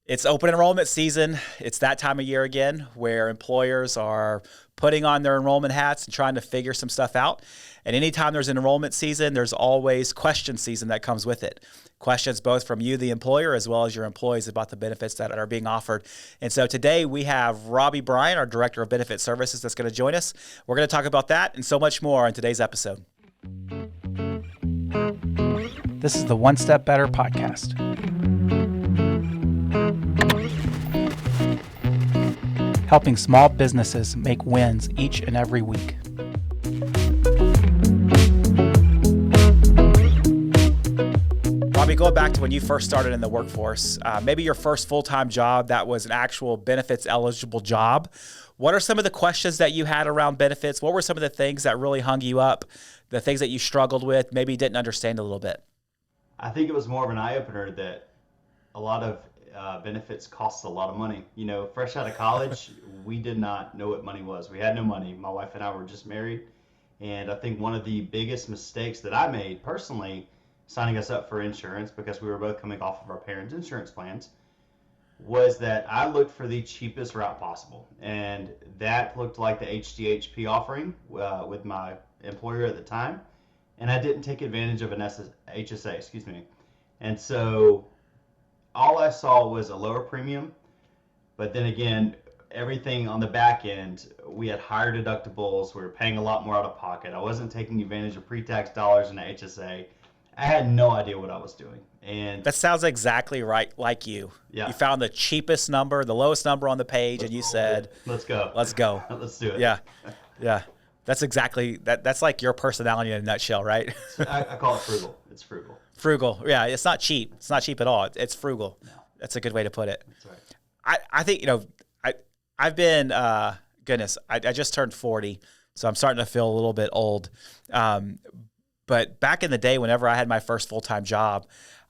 It's open enrollment season. It's that time of year again where employers are putting on their enrollment hats and trying to figure some stuff out. And anytime there's an enrollment season, there's always question season that comes with it. Questions both from you, the employer, as well as your employees about the benefits that are being offered. And so today we have Robbie Bryan, our Director of Benefit Services, that's going to join us. We're going to talk about that and so much more in today's episode. This is the One Step Better podcast. Helping small businesses make wins each and every week. Robbie, going back to when you first started in the workforce, maybe your first full-time job that was an actual benefits eligible job. What are some of the questions that you had around benefits? What were some of the things that really hung you up, the things that you struggled with, maybe didn't understand a little bit? I think it was more of an eye-opener that a lot of benefits costs a lot of money. You know, fresh out of college, we did not know what money was. We had no money. My wife and I were just married. And I think one of the biggest mistakes that I made personally, signing us up for insurance because we were both coming off of our parents' insurance plans, was that I looked for the cheapest route possible. And that looked like the HDHP offering with my employer at the time. And I didn't take advantage of an HSA, And so all I saw was a lower premium, but then again, everything on the back end, we had higher deductibles, we were paying a lot more out of pocket. I wasn't taking advantage of pre-tax dollars in the HSA. I had no idea what I was doing. And that sounds exactly right, like you. Yeah. You found the cheapest number, the lowest number on the page, and you said, let's go. Let's go. Let's do it. Yeah. Yeah. That's exactly, that's like your personality in a nutshell, right? I call it frugal. It's frugal. Frugal. Yeah, it's not cheap. It's not cheap at all. It's frugal. No. That's a good way to put it. That's right. I think, I've been, I just turned 40, so I'm starting to feel a little bit old. But back in the day, whenever I had my first full-time job,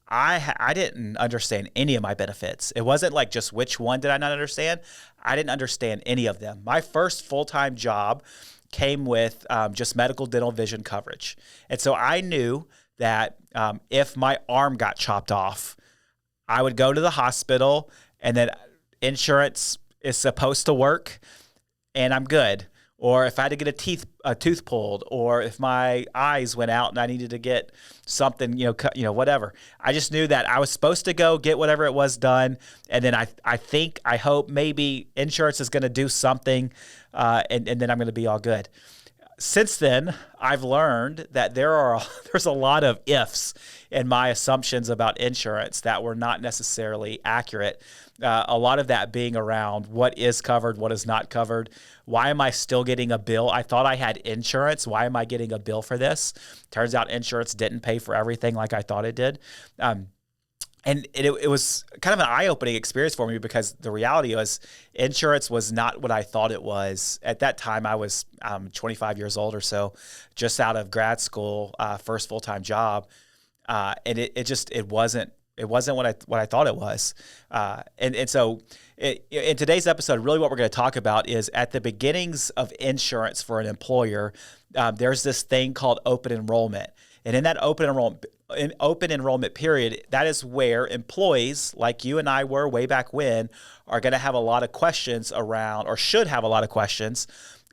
I didn't understand any of my benefits. It wasn't like just which one did I not understand. I didn't understand any of them. My first full-time job came with just medical, dental, vision coverage. And so I knew that if my arm got chopped off, I would go to the hospital and then insurance is supposed to work and I'm good. Or if I had to get a tooth pulled, or if my eyes went out and I needed to get something, whatever. I just knew that I was supposed to go get whatever it was done. And then I hope maybe insurance is going to do something and then I'm going to be all good. Since then, I've learned that there's a lot of ifs in my assumptions about insurance that were not necessarily accurate. A lot of that being around what is covered, what is not covered. Why am I still getting a bill? I thought I had insurance. Why am I getting a bill for this? Turns out insurance didn't pay for everything like I thought it did. And it was kind of an eye-opening experience for me because the reality was insurance was not what I thought it was. At that time, I was 25 years old or so, just out of grad school, first full-time job. And it wasn't what I thought it was. And so in today's episode, really what we're going to talk about is at the beginnings of insurance for an employer, there's this thing called open enrollment. And in that open enrollment period, that is where employees like you and I were way back when are going to have a lot of questions around, or should have a lot of questions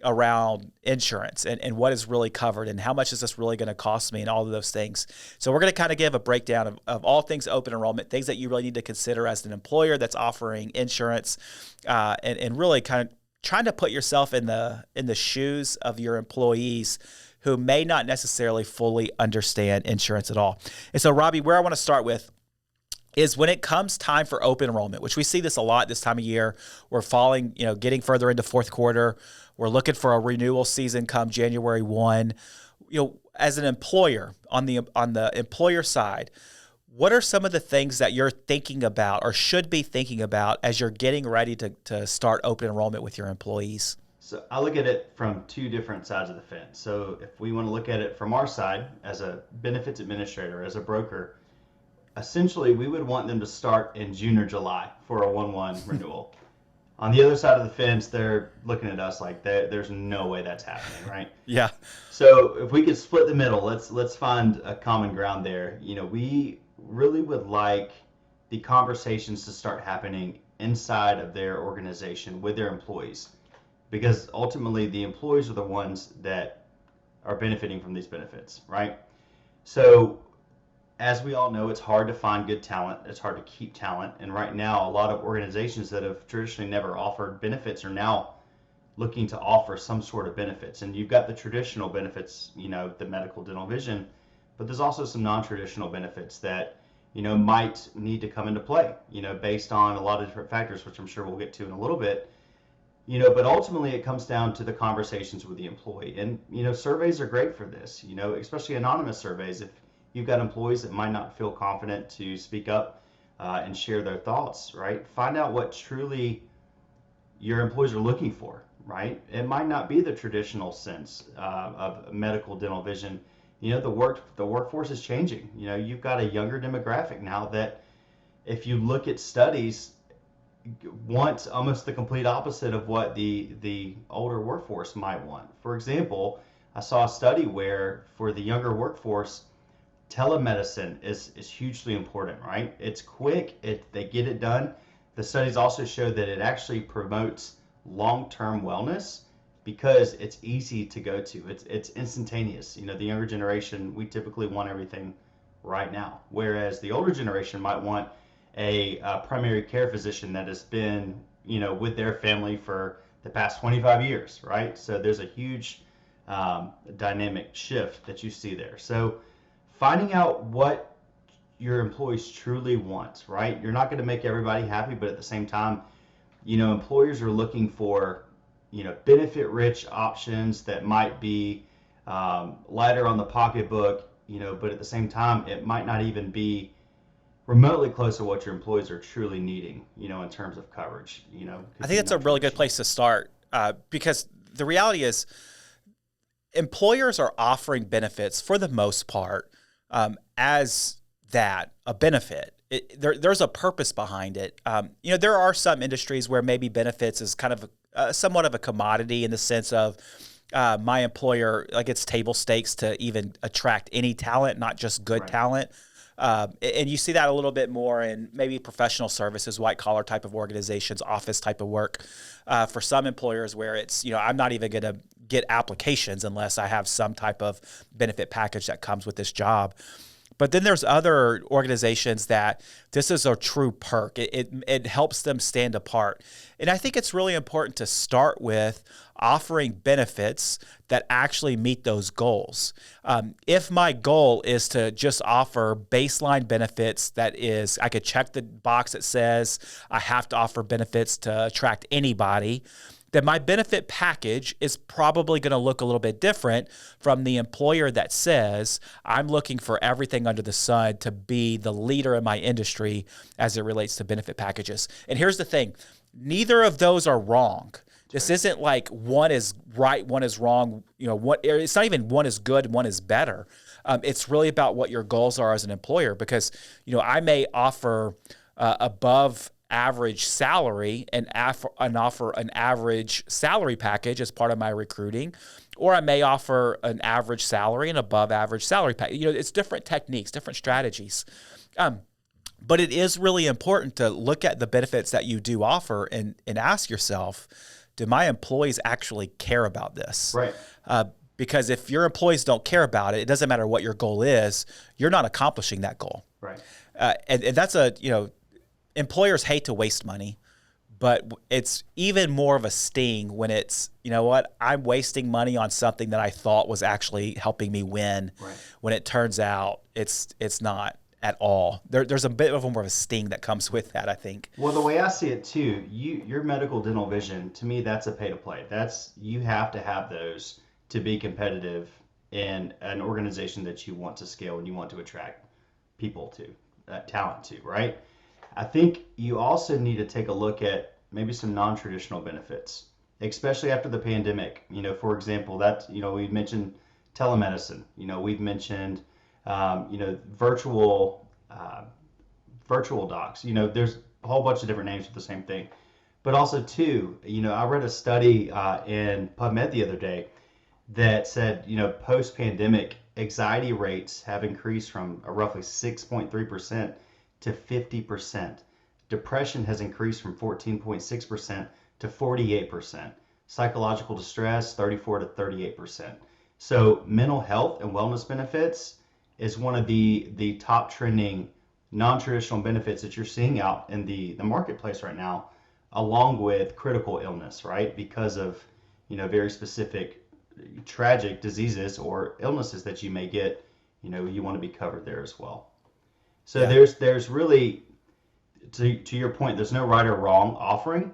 around insurance and what is really covered and how much is this really going to cost me and all of those things. So we're going to kind of give a breakdown of all things open enrollment, things that you really need to consider as an employer that's offering insurance, and really kind of trying to put yourself in the shoes of your employees who may not necessarily fully understand insurance at all. And so, Robbie, where I want to start with is when it comes time for open enrollment, which we see this a lot this time of year. We're getting further into fourth quarter. We're looking for a renewal season come January 1. As an employer, on the employer side, what are some of the things that you're thinking about or should be thinking about as you're getting ready to start open enrollment with your employees? So I look at it from two different sides of the fence. So if we want to look at it from our side as a benefits administrator, as a broker, essentially we would want them to start in June or July for a 1/1 renewal. On the other side of the fence, they're looking at us like there's no way that's happening, right? Yeah. So if we could split the middle, let's find a common ground there. We really would like the conversations to start happening inside of their organization with their employees, because ultimately the employees are the ones that are benefiting from these benefits, right? So as we all know, it's hard to find good talent. It's hard to keep talent. And right now, a lot of organizations that have traditionally never offered benefits are now looking to offer some sort of benefits. And you've got the traditional benefits, the medical, dental, vision, but there's also some non-traditional benefits that, might need to come into play, based on a lot of different factors, which I'm sure we'll get to in a little bit. But ultimately it comes down to the conversations with the employee. And, surveys are great for this, especially anonymous surveys. If you've got employees that might not feel confident to speak up and share their thoughts, right? Find out what truly your employees are looking for, right? It might not be the traditional sense of medical, dental, vision. The workforce is changing. You've got a younger demographic now that, if you look at studies, wants almost the complete opposite of what the older workforce might want. For example, I saw a study where for the younger workforce, telemedicine is hugely important, right? It's quick, they get it done. The studies also show that it actually promotes long-term wellness because it's easy to go to. It's instantaneous. The younger generation, we typically want everything right now, whereas the older generation might want a primary care physician that has been, with their family for the past 25 years, right? So there's a huge dynamic shift that you see there. So finding out what your employees truly want, right? You're not going to make everybody happy, but at the same time, employers are looking for, benefit-rich options that might be lighter on the pocketbook, but at the same time, it might not even be remotely close to what your employees are truly needing, in terms of coverage, I think that's a really good place to start because the reality is employers are offering benefits for the most part as a benefit. There's a purpose behind it. There are some industries where maybe benefits is kind of somewhat of a commodity in the sense of my employer, like it's table stakes to even attract any talent, not just good Right. talent. And you see that a little bit more in maybe professional services, white collar type of organizations, office type of work. For some employers where it's, I'm not even going to get applications unless I have some type of benefit package that comes with this job. But then there's other organizations that this is a true perk. It helps them stand apart. And I think it's really important to start with offering benefits that actually meet those goals. If my goal is to just offer baseline benefits, that is, I could check the box that says I have to offer benefits to attract anybody, then my benefit package is probably going to look a little bit different from the employer that says, I'm looking for everything under the sun to be the leader in my industry as it relates to benefit packages. And here's the thing, neither of those are wrong. This isn't like one is right, one is wrong. It's not even one is good, one is better. It's really about what your goals are as an employer, because I may offer above average salary and offer an average salary package as part of my recruiting, or I may offer an average salary and above average salary package. It's different techniques, different strategies. But it is really important to look at the benefits that you do offer and ask yourself, do my employees actually care about this? Right. Because if your employees don't care about it, it doesn't matter what your goal is, you're not accomplishing that goal. Right. And that's employers hate to waste money, but it's even more of a sting when it's, I'm wasting money on something that I thought was actually helping me win, Right. when it turns out it's not at all. There's a bit of more of a sting that comes with that, I think. Well, the way I see it too, your medical, dental, vision, to me, that's a pay to play. You have to have those to be competitive in an organization that you want to scale and you want to attract people to, talent to, right? I think you also need to take a look at maybe some non-traditional benefits, especially after the pandemic. For example, we've mentioned telemedicine. We've mentioned, virtual docs. There's a whole bunch of different names for the same thing. But also too, I read a study in PubMed the other day that said, post-pandemic, anxiety rates have increased from a roughly 6.3% to 50%. Depression has increased from 14.6% to 48%. Psychological distress, 34 to 38%. So mental health and wellness benefits is one of the top trending non-traditional benefits that you're seeing out in the marketplace right now, along with critical illness, right? Because of, very specific tragic diseases or illnesses that you may get, you want to be covered there as well. So Yeah. there's really, to your point, there's no right or wrong offering,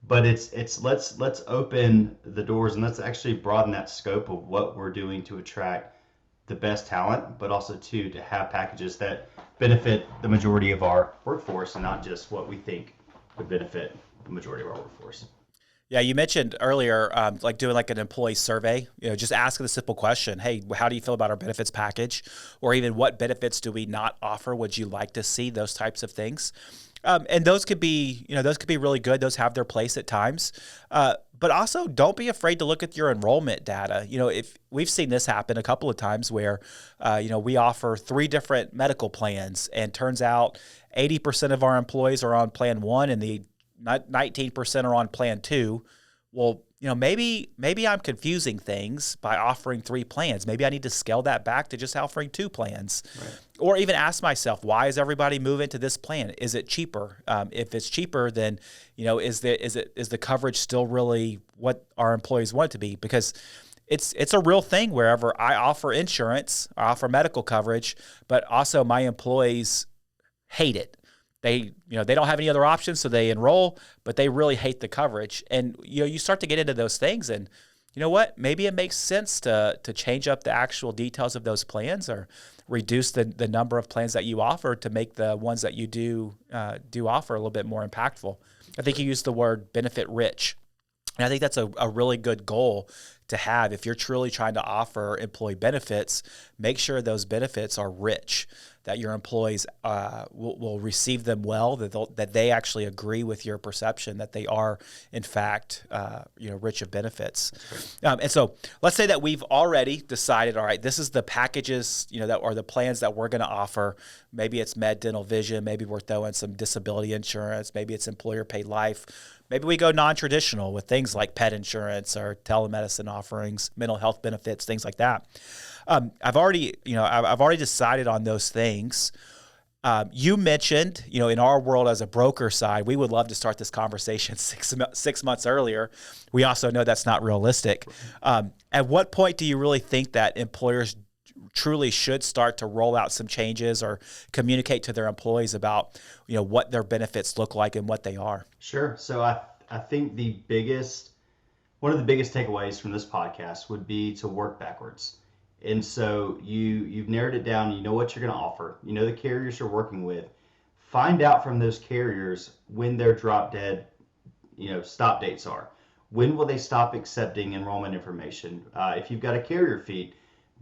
but it's let's open the doors and let's actually broaden that scope of what we're doing to attract the best talent, but also to have packages that benefit the majority of our workforce and not just what we think would benefit the majority of our workforce. Yeah, you mentioned earlier, like doing like an employee survey, just asking the simple question, hey, how do you feel about our benefits package? Or even what benefits do we not offer? Would you like to see? Those types of things. And those could be, really good. Those have their place at times. But also don't be afraid to look at your enrollment data. If we've seen this happen a couple of times where, we offer 3 different medical plans and turns out 80% of our employees are on plan 1 and the 19% are on plan 2. Well, maybe I'm confusing things by offering 3 plans. Maybe I need to scale that back to just offering 2 plans. Right. Or even ask myself, why is everybody moving to this plan? Is it cheaper? If it's cheaper, then is the coverage still really what our employees want it to be? Because it's a real thing wherever I offer insurance, I offer medical coverage, but also my employees hate it. They don't have any other options, so they enroll, but they really hate the coverage. And you start to get into those things, and you know what? Maybe it makes sense to change up the actual details of those plans or reduce the number of plans that you offer to make the ones that you do offer a little bit more impactful. I think you used the word benefit rich. And I think that's a really good goal to have. If you're truly trying to offer employee benefits, make sure those benefits are rich, that your employees will receive them well, that they actually agree with your perception that they are, in fact, rich of benefits. And so let's say that we've already decided, all right, this is the packages, that are the plans that we're going to offer. Maybe it's med, dental, vision. Maybe we're throwing some disability insurance. Maybe it's employer paid life. Maybe we go non-traditional with things like pet insurance or telemedicine offerings, mental health benefits, things like that. I've already decided on those things. You mentioned, in our world as a broker side, we would love to start this conversation 6 months earlier. We also know that's not realistic. At what point do you really think that employers truly should start to roll out some changes or communicate to their employees about, what their benefits look like and what they are? Sure. So I think one of the biggest takeaways from this podcast would be to work backwards. And so you've narrowed it down. You know what you're going to offer. You know the carriers you're working with. Find out from those carriers when their drop dead, stop dates are. When will they stop accepting enrollment information? If you've got a carrier feed,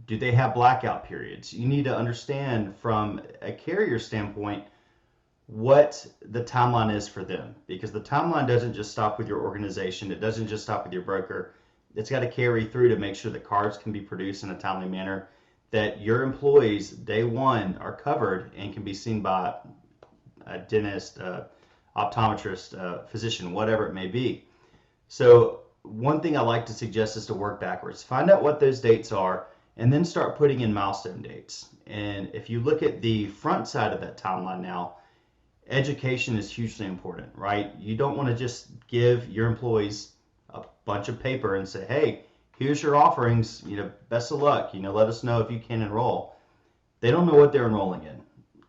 do they have blackout periods? You need to understand from a carrier standpoint what the timeline is for them, because the timeline doesn't just stop with your organization. It doesn't just stop with your broker. It's got to carry through to make sure that cards can be produced in a timely manner, that your employees day one are covered and can be seen by a dentist, optometrist, physician, whatever it may be. So one thing I like to suggest is to work backwards. Find out what those dates are and then start putting in milestone dates. And if you look at the front side of that timeline now, education is hugely important, right? You don't want to just give your employees a bunch of paper and say, hey, here's your offerings, best of luck, let us know if you can enroll. They don't know what they're enrolling in.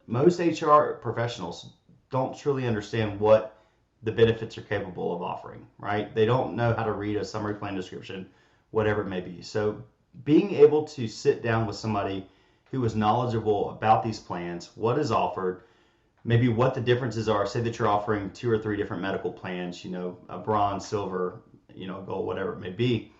Most HR professionals don't truly understand what the benefits are capable of offering, right? They don't know how to read a summary plan description, whatever it may be. So being able to sit down with somebody who is knowledgeable about these plans, what is offered, maybe what the differences are. Say that you're offering 2 or 3 different medical plans, a bronze, silver, gold, whatever it may be.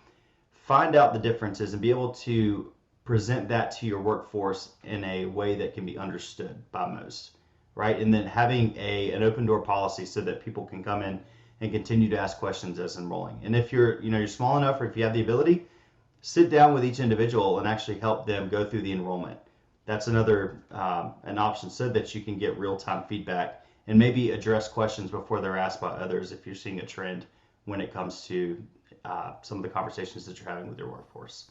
Find out the differences and be able to present that to your workforce in a way that can be understood by most, right? And then having an open door policy so that people can come in and continue to ask questions as enrolling. And if you're small enough, or if you have the ability, sit down with each individual and actually help them go through the enrollment. that's another an option so that you can get real-time feedback and maybe address questions before they're asked by others if you're seeing a trend when it comes to some of the conversations that you're having with your workforce.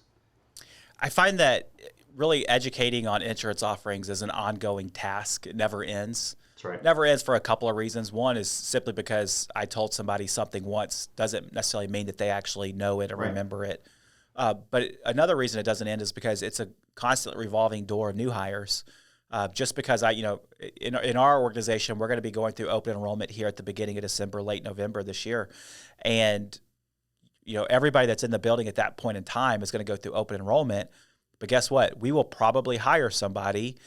I find that really educating on insurance offerings is an ongoing task. It never ends. That's right. Never ends for a couple of reasons. One is simply because I told somebody something once doesn't necessarily mean that they actually know it or remember it. But another reason it doesn't end is because it's a constantly revolving door of new hires. Just because in our organization, we're going to be going through open enrollment here at the beginning of December, late November this year. And, everybody that's in the building at that point in time is going to go through open enrollment. But guess what? We will probably hire somebody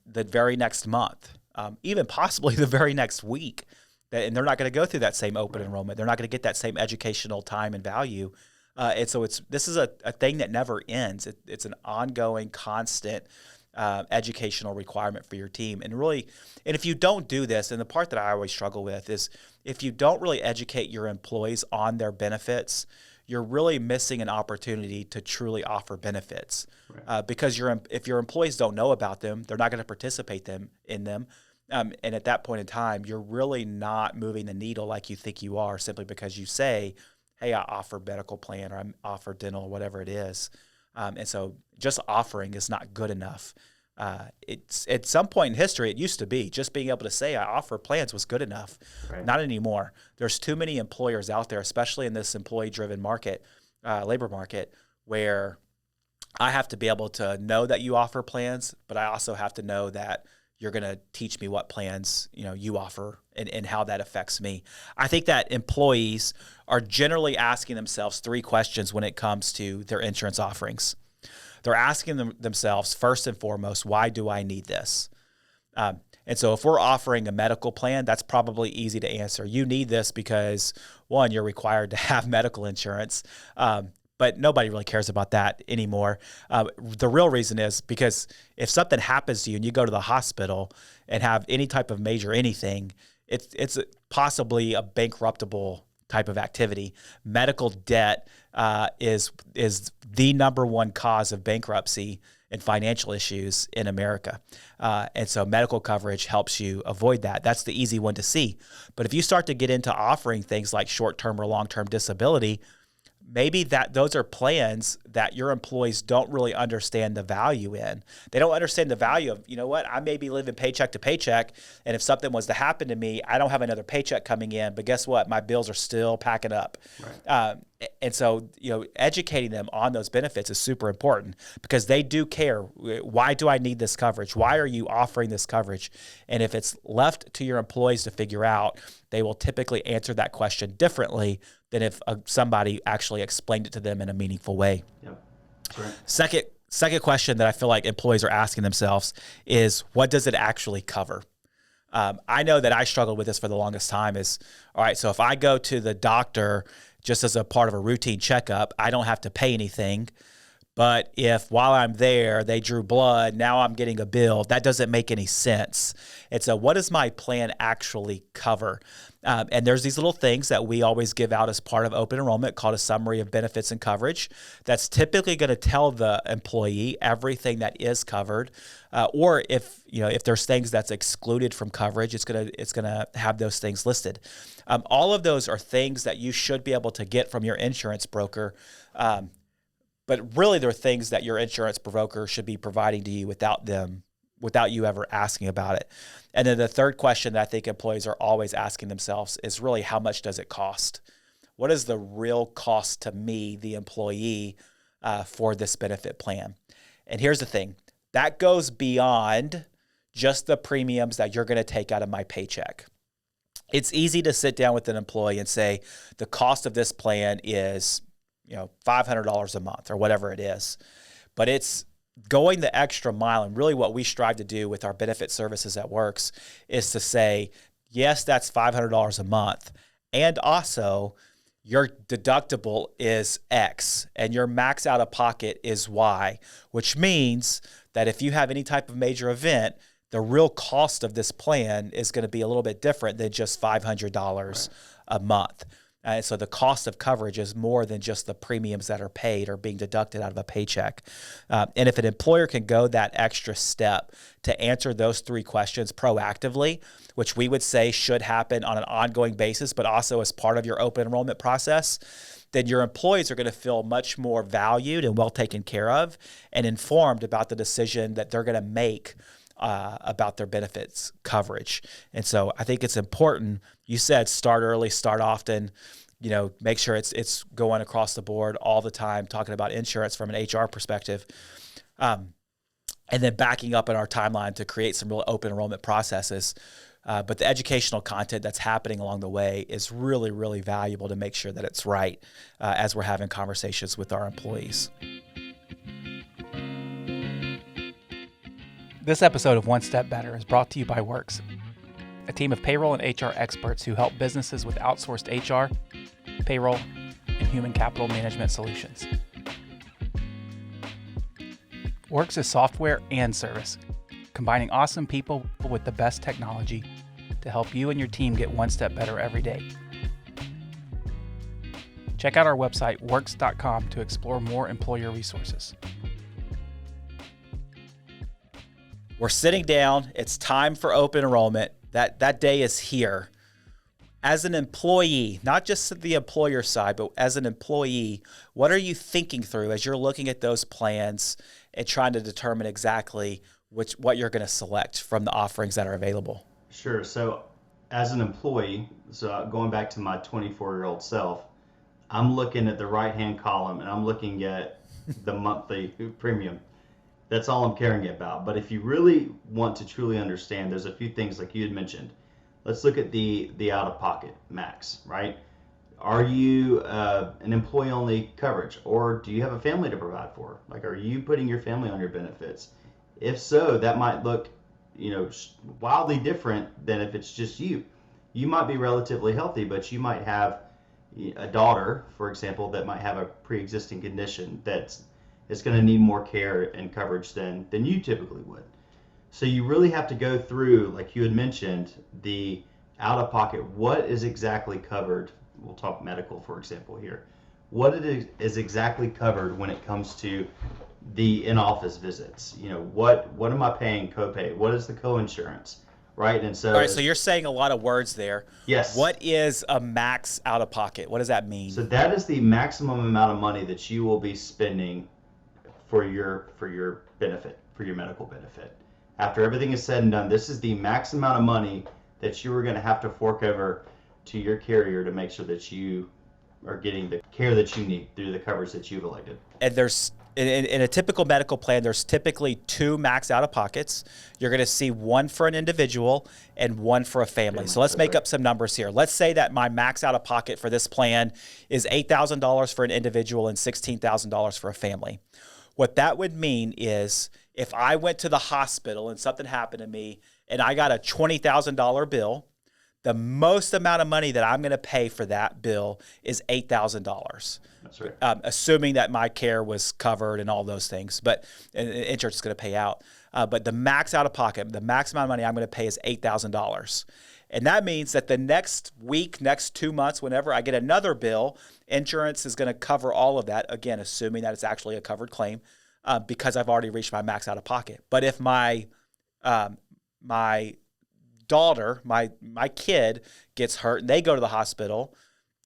the very next month, even possibly the very next week. And they're not going to go through that same open enrollment. They're not going to get that same educational time and value. And so this is a thing that never ends. It's an ongoing, constant educational requirement for your team. And if you don't do this, and the part that I always struggle with is if you don't really educate your employees on their benefits, you're really missing an opportunity to truly offer benefits. Right. Because if your employees don't know about them, they're not going to participate in them. And at that point in time, you're really not moving the needle like you think you are simply because you say, hey, I offer medical plan or I offer dental or whatever it is. And so just offering is not good enough. It's at some point in history, it used to be just being able to say I offer plans was good enough. Right. Not anymore. There's too many employers out there, especially in this employee-driven market, labor market, where I have to be able to know that you offer plans, but I also have to know that you're going to teach me what plans you offer and how that affects me. I think that employees are generally asking themselves 3 questions when it comes to their insurance offerings. They're asking themselves, first and foremost, why do I need this? And so if we're offering a medical plan, that's probably easy to answer. You need this because, one, you're required to have medical insurance, but nobody really cares about that anymore. The real reason is because if something happens to you and you go to the hospital and have any type of major anything, it's possibly a bankruptable type of activity. Medical debt is the number one cause of bankruptcy and financial issues in America. And so medical coverage helps you avoid that. That's the easy one to see. But if you start to get into offering things like short-term or long-term disability, maybe those are plans that your employees don't really understand the value in. They don't understand the value of, I may be living paycheck to paycheck, and if something was to happen to me, I don't have another paycheck coming in, but guess what? My bills are still packing up. Right. And so, educating them on those benefits is super important because they do care. Why do I need this coverage? Why are you offering this coverage? And if it's left to your employees to figure out, they will typically answer that question differently than if somebody actually explained it to them in a meaningful way. Yep. That's right. Second question that I feel like employees are asking themselves is, what does it actually cover? I know that I struggled with this for the longest time is, all right, so if I go to the doctor just as a part of a routine checkup, I don't have to pay anything. But if while I'm there, they drew blood, now I'm getting a bill, that doesn't make any sense. And so what does my plan actually cover? And there's these little things that we always give out as part of open enrollment called a summary of benefits and coverage. That's typically going to tell the employee everything that is covered. Or if there's things that's excluded from coverage, it's gonna have those things listed. All of those are things that you should be able to get from your insurance broker. But really, they're things that your insurance broker should be providing to you without you ever asking about it. And then the third question that I think employees are always asking themselves is really, how much does it cost? What is the real cost to me, the employee, for this benefit plan? And here's the thing. That goes beyond just the premiums that you're going to take out of my paycheck. It's easy to sit down with an employee and say, the cost of this plan is $500 a month or whatever it is. But it's going the extra mile. And really what we strive to do with our benefit services at Works is to say, yes, that's $500 a month. And also your deductible is X and your max out of pocket is Y, which means that if you have any type of major event, the real cost of this plan is going to be a little bit different than just $500 a month. So the cost of coverage is more than just the premiums that are paid or being deducted out of a paycheck. And if an employer can go that extra step to answer those three questions proactively, which we would say should happen on an ongoing basis, but also as part of your open enrollment process, then your employees are going to feel much more valued and well taken care of and informed about the decision that they're going to make about their benefits coverage. And so I think it's important. You said start early, start often, make sure it's going across the board all the time, talking about insurance from an HR perspective. And then backing up in our timeline to create some real open enrollment processes. But the educational content that's happening along the way is really, really valuable to make sure that it's right as we're having conversations with our employees. This episode of One Step Better is brought to you by Works, a team of payroll and HR experts who help businesses with outsourced HR, payroll, and human capital management solutions. Works is software and service, combining awesome people with the best technology to help you and your team get one step better every day. Check out our website, works.com, to explore more employer resources. We're sitting down. It's time for open enrollment. That day is here. As an employee, not just the employer side, but as an employee, what are you thinking through as you're looking at those plans and trying to determine exactly what you're going to select from the offerings that are available? Sure. So as an employee, going back to my 24-year-old self, I'm looking at the right-hand column and I'm looking at the monthly premium. That's all I'm caring about. But if you really want to truly understand, there's a few things like you had mentioned. Let's look at the out-of-pocket max, right? Are you an employee-only coverage, or do you have a family to provide for? Like, are you putting your family on your benefits? If so, that might look, wildly different than if it's just you. You might be relatively healthy, but you might have a daughter, for example, that might have a pre-existing condition that's going to need more care and coverage than you typically would. So you really have to go through, like you had mentioned, the out-of-pocket. What is exactly covered? We'll talk medical, for example, here. What is exactly covered when it comes to the in-office visits? What am I paying copay? What is the co-insurance? Right? And so, all right, so you're saying a lot of words there. Yes. What is a max out-of-pocket? What does that mean? So that is the maximum amount of money that you will be spending for your benefit, for your medical benefit. After everything is said and done, this is the max amount of money that you are going to have to fork over to your carrier to make sure that you are getting the care that you need through the coverage that you've elected. And there's in a typical medical plan, there's typically two max out-of-pockets. You're going to see one for an individual and one for a family. So let's make up some numbers here. Let's say that my max out-of-pocket for this plan is $8,000 for an individual and $16,000 for a family. What that would mean is if I went to the hospital and something happened to me and I got a $20,000 bill, the most amount of money that I'm going to pay for that bill is $8,000. That's right. Assuming that my care was covered and all those things, but insurance is going to pay out. But the max out of pocket, the max amount of money I'm going to pay is $8,000. And that means that the next week, next 2 months, whenever I get another bill, insurance is going to cover all of that, again, assuming that it's actually a covered claim because I've already reached my max out of pocket. But if my daughter, my kid gets hurt and they go to the hospital,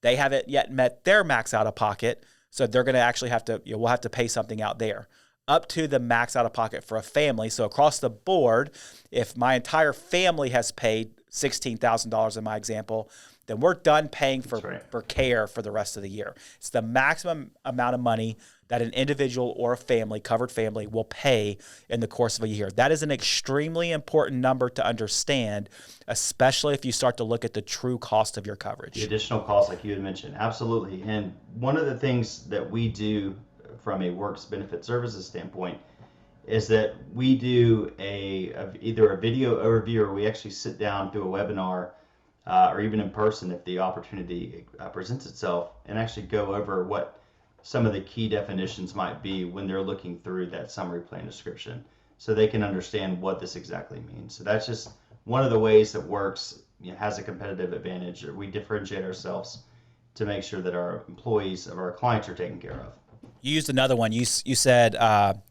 they haven't yet met their max out of pocket, so they're going to actually have to, we'll have to pay something out there up to the max out of pocket for a family. So across the board, if my entire family has paid $16,000 in my example, then we're done paying for care for the rest of the year. It's the maximum amount of money that an individual or a family, covered family, will pay in the course of a year. That is an extremely important number to understand, especially if you start to look at the true cost of your coverage. The additional cost, like you had mentioned, absolutely. And one of the things that we do from a works benefit services standpoint is that we do either a video overview or we actually sit down through a webinar or even in person if the opportunity presents itself and actually go over what some of the key definitions might be when they're looking through that summary plan description so they can understand what this exactly means. So that's just one of the ways that Works has a competitive advantage. We differentiate ourselves to make sure that our employees of our clients are taken care of. You used another one. You said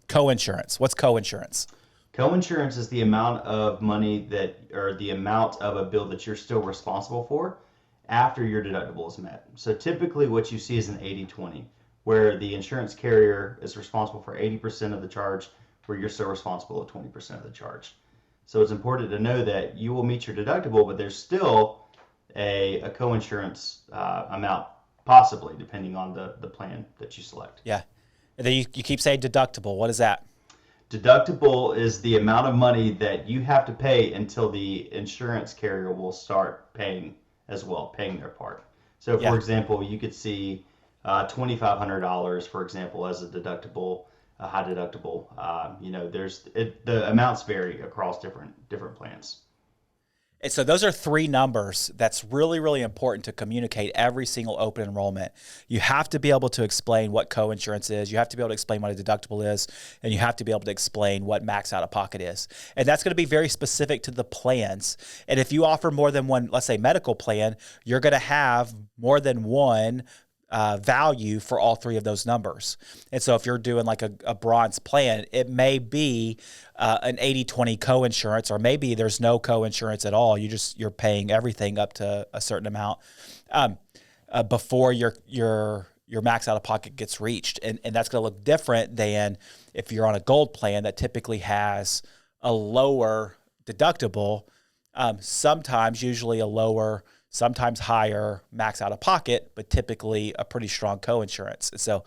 co-insurance. What's co-insurance? Co-insurance is the amount of money or the amount of a bill that you're still responsible for after your deductible is met. So typically what you see is an 80-20, where the insurance carrier is responsible for 80% of the charge, where you're still responsible for 20% of the charge. So it's important to know that you will meet your deductible, but there's still a co-insurance amount, possibly, depending on the plan that you select. Yeah. And then you keep saying deductible. What is that? Deductible is the amount of money that you have to pay until the insurance carrier will start paying as well, paying their part. So, for example, you could see $2,500, for example, as a deductible, a high deductible. The amounts vary across different plans. And so those are three numbers that's really, really important to communicate every single open enrollment. You have to be able to explain what co-insurance is. You have to be able to explain what a deductible is. And you have to be able to explain what max out-of-pocket is. And that's going to be very specific to the plans. And if you offer more than one, let's say, medical plan, you're going to have more than one value for all three of those numbers. And so if you're doing like a bronze plan, it may be an 80-20 co-insurance, or maybe there's no co-insurance at all. You're paying everything up to a certain amount before your max out of pocket gets reached. And that's going to look different than if you're on a gold plan that typically has a lower deductible, sometimes usually a lower, sometimes higher max out of pocket, but typically a pretty strong co-insurance. So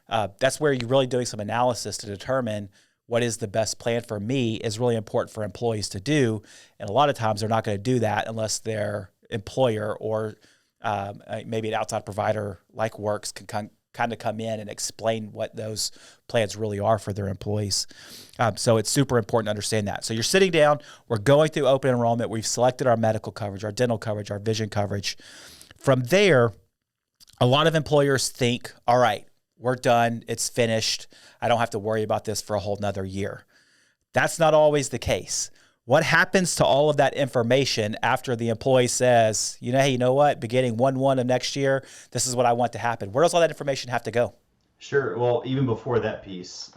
that's where you're really doing some analysis to determine what is the best plan for me is really important for employees to do. And a lot of times they're not going to do that unless their employer or maybe an outside provider like Works can kind of come in and explain what those plans really are for their employees. So it's super important to understand that. So you're sitting down, we're going through open enrollment, we've selected our medical coverage, our dental coverage, our vision coverage. From there, a lot of employers think, all right, we're done, it's finished, I don't have to worry about this for a whole nother year. That's not always the case. What happens to all of that information after the employee says, hey, you know what, beginning 1/1 of next year, this is what I want to happen? Where does all that information have to go? Sure. Well, even before that piece,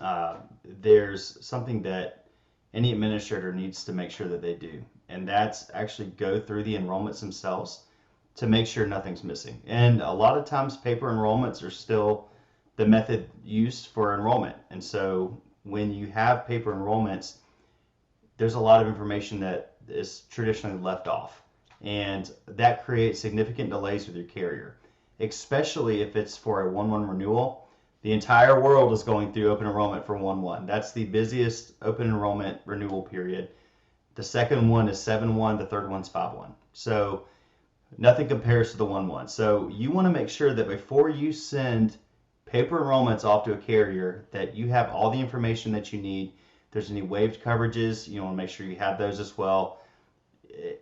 there's something that any administrator needs to make sure that they do, and that's actually go through the enrollments themselves to make sure nothing's missing. And a lot of times paper enrollments are still the method used for enrollment. And so when you have paper enrollments, there's a lot of information that is traditionally left off, and that creates significant delays with your carrier, especially if it's for a 1/1 renewal. The entire world is going through open enrollment for 1/1. That's the busiest open enrollment renewal period. The second one is 7/1, the third one's 5/1. So nothing compares to the 1/1. So you want to make sure that before you send paper enrollments off to a carrier that you have all the information that you need. If there's any waived coverages, you want to make sure you have those as well.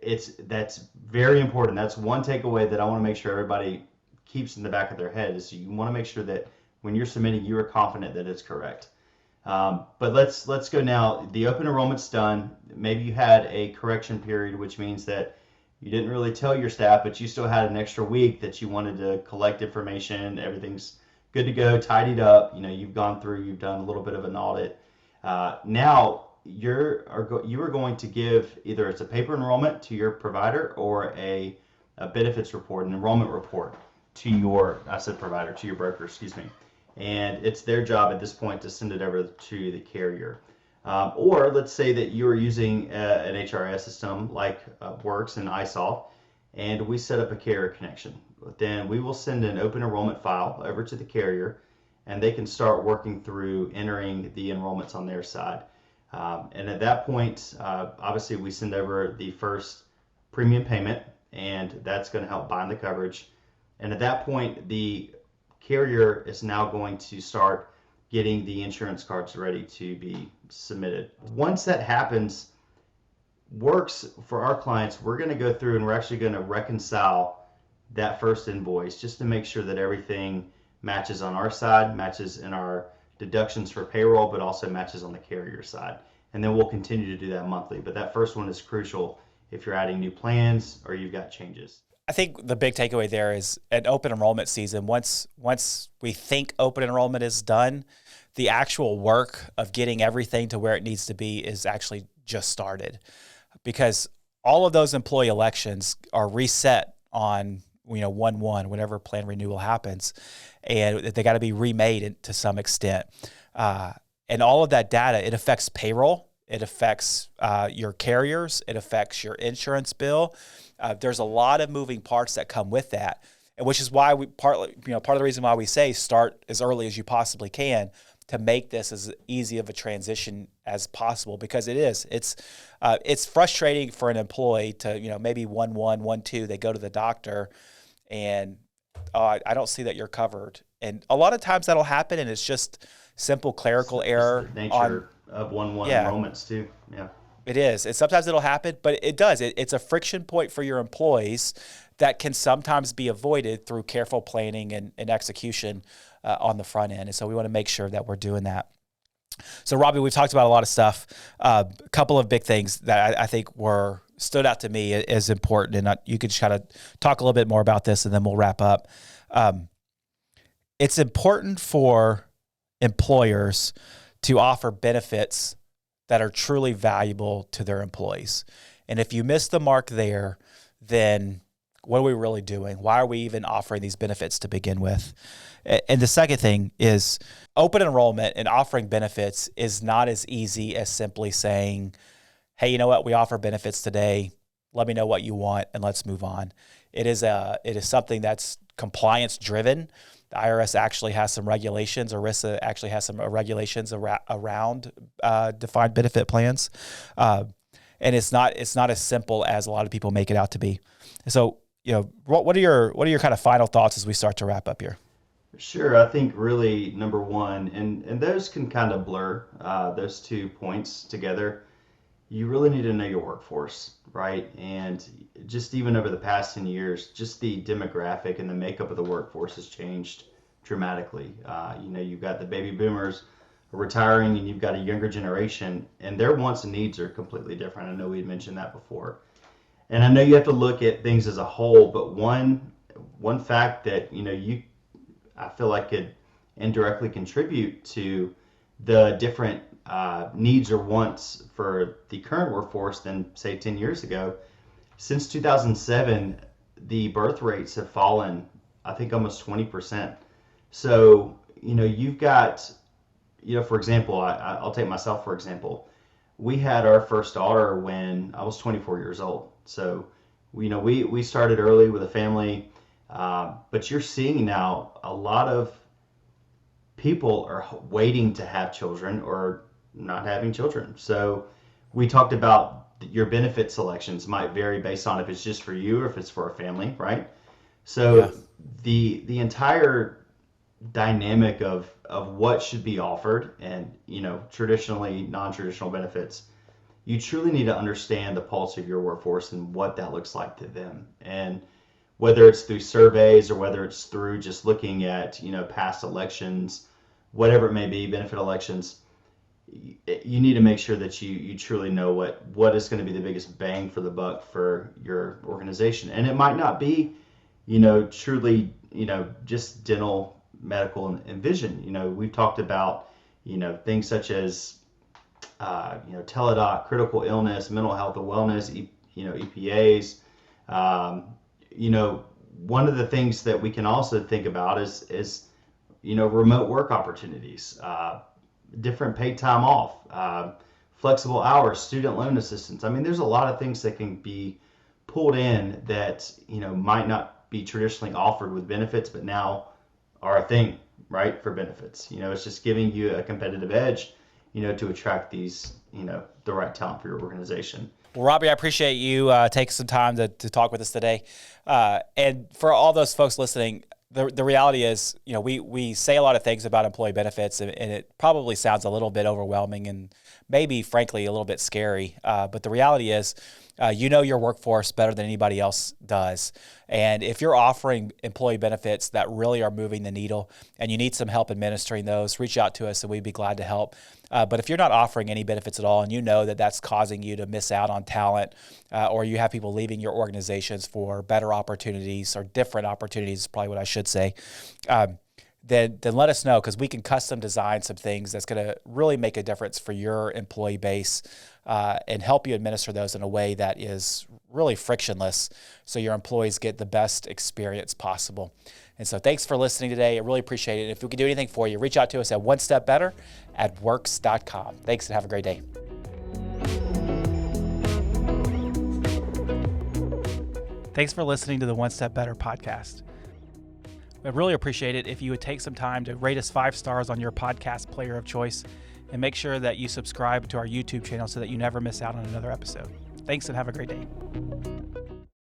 That's very important. That's one takeaway that I want to make sure everybody keeps in the back of their head is you want to make sure that when you're submitting, you are confident that it's correct. But let's go now. The open enrollment's done. Maybe you had a correction period, which means that you didn't really tell your staff, but you still had an extra week that you wanted to collect information. Everything's good to go, tidied up. You've gone through, you've done a little bit of an audit. Now you are going to give either it's a paper enrollment to your provider or a benefits report, an enrollment report to your provider, to your broker, excuse me. And it's their job at this point to send it over to the carrier. Or let's say that you're using an HRS system like Works and iSolve, and we set up a carrier connection. Then we will send an open enrollment file over to the carrier, and they can start working through entering the enrollments on their side. And at that point, obviously we send over the first premium payment, and that's going to help bind the coverage. And at that point, the carrier is now going to start getting the insurance cards ready to be submitted. Once that happens, Works for our clients, we're going to go through and we're actually going to reconcile that first invoice just to make sure that everything matches on our side, matches in our deductions for payroll, but also matches on the carrier side. And then we'll continue to do that monthly. But that first one is crucial if you're adding new plans or you've got changes. I think the big takeaway there is an open enrollment season. Once we think open enrollment is done, the actual work of getting everything to where it needs to be is actually just started, because all of those employee elections are reset on 1/1 whenever plan renewal happens, and they got to be remade to some extent. And all of that data, it affects payroll, it affects your carriers, it affects your insurance bill. There's a lot of moving parts that come with that, and which is why part of the reason why we say start as early as you possibly can to make this as easy of a transition as possible, because it's frustrating for an employee to maybe 1/1, 1/2 they go to the doctor and I don't see that you're covered, and a lot of times that'll happen, and it's just simple clerical error. The nature of 1/1 enrollments too. Yeah. It is. And sometimes it'll happen, but it does. It's a friction point for your employees that can sometimes be avoided through careful planning and execution on the front end. And so we want to make sure that we're doing that. So, Robbie, we've talked about a lot of stuff. A couple of big things that I think stood out to me as important, and you could just kind of talk a little bit more about this, and then we'll wrap up. It's important for employers to offer benefits that are truly valuable to their employees. And if you miss the mark there, then what are we really doing? Why are we even offering these benefits to begin with? And the second thing is open enrollment and offering benefits is not as easy as simply saying, hey, you know what? We offer benefits today. Let me know what you want and let's move on. It is something that's compliance driven. The IRS actually has some regulations. ERISA actually has some regulations around defined benefit plans, and it's not as simple as a lot of people make it out to be. So, what are your kind of final thoughts as we start to wrap up here? Sure. I think really number one, and those can kind of blur those 2 points together. You really need to know your workforce, right? And just even over the past 10 years, just the demographic and the makeup of the workforce has changed dramatically. You've got the baby boomers retiring, and you've got a younger generation, and their wants and needs are completely different. I know we had mentioned that before. And I know you have to look at things as a whole, but one fact that, I feel like could indirectly contribute to the different needs or wants for the current workforce than, say, 10 years ago. Since 2007, the birth rates have fallen, I think, almost 20%. So, you've got, for example, I'll take myself for example. We had our first daughter when I was 24 years old. So, we started early with a family, but you're seeing now a lot of people are waiting to have children or not having children. So we talked about your benefit selections might vary based on if it's just for you or if it's for a family, right? So the entire dynamic of what should be offered and, traditionally non-traditional benefits, you truly need to understand the pulse of your workforce and what that looks like to them. And whether it's through surveys or whether it's through just looking at, past elections, whatever it may be, benefit elections, you need to make sure that you truly know what is going to be the biggest bang for the buck for your organization. And it might not be, truly, just dental, medical, and vision. We've talked about, things such as, teledoc, critical illness, mental health and wellness, EPAs. One of the things that we can also think about is remote work opportunities, different paid time off, flexible hours, student loan assistance. I mean, there's a lot of things that can be pulled in that, might not be traditionally offered with benefits, but now are a thing, right, for benefits. It's just giving you a competitive edge, to attract these, the right talent for your organization. Well, Robbie, I appreciate you taking some time to talk with us today. And for all those folks listening, the reality is, we say a lot of things about employee benefits, and it probably sounds a little bit overwhelming and maybe, frankly, a little bit scary. But the reality is, You know your workforce better than anybody else does. And if you're offering employee benefits that really are moving the needle and you need some help administering those, reach out to us and we'd be glad to help. But if you're not offering any benefits at all and you know that that's causing you to miss out on talent, or you have people leaving your organizations for better opportunities or different opportunities is probably what I should say, then let us know, because we can custom design some things that's going to really make a difference for your employee base and help you administer those in a way that is really frictionless so your employees get the best experience possible. And so thanks for listening today. I really appreciate it. If we can do anything for you, reach out to us at onestepbetter@works.com. Thanks and have a great day. Thanks for listening to the One Step Better podcast. I'd really appreciate it if you would take some time to rate us 5 stars on your podcast player of choice and make sure that you subscribe to our YouTube channel so that you never miss out on another episode. Thanks and have a great day.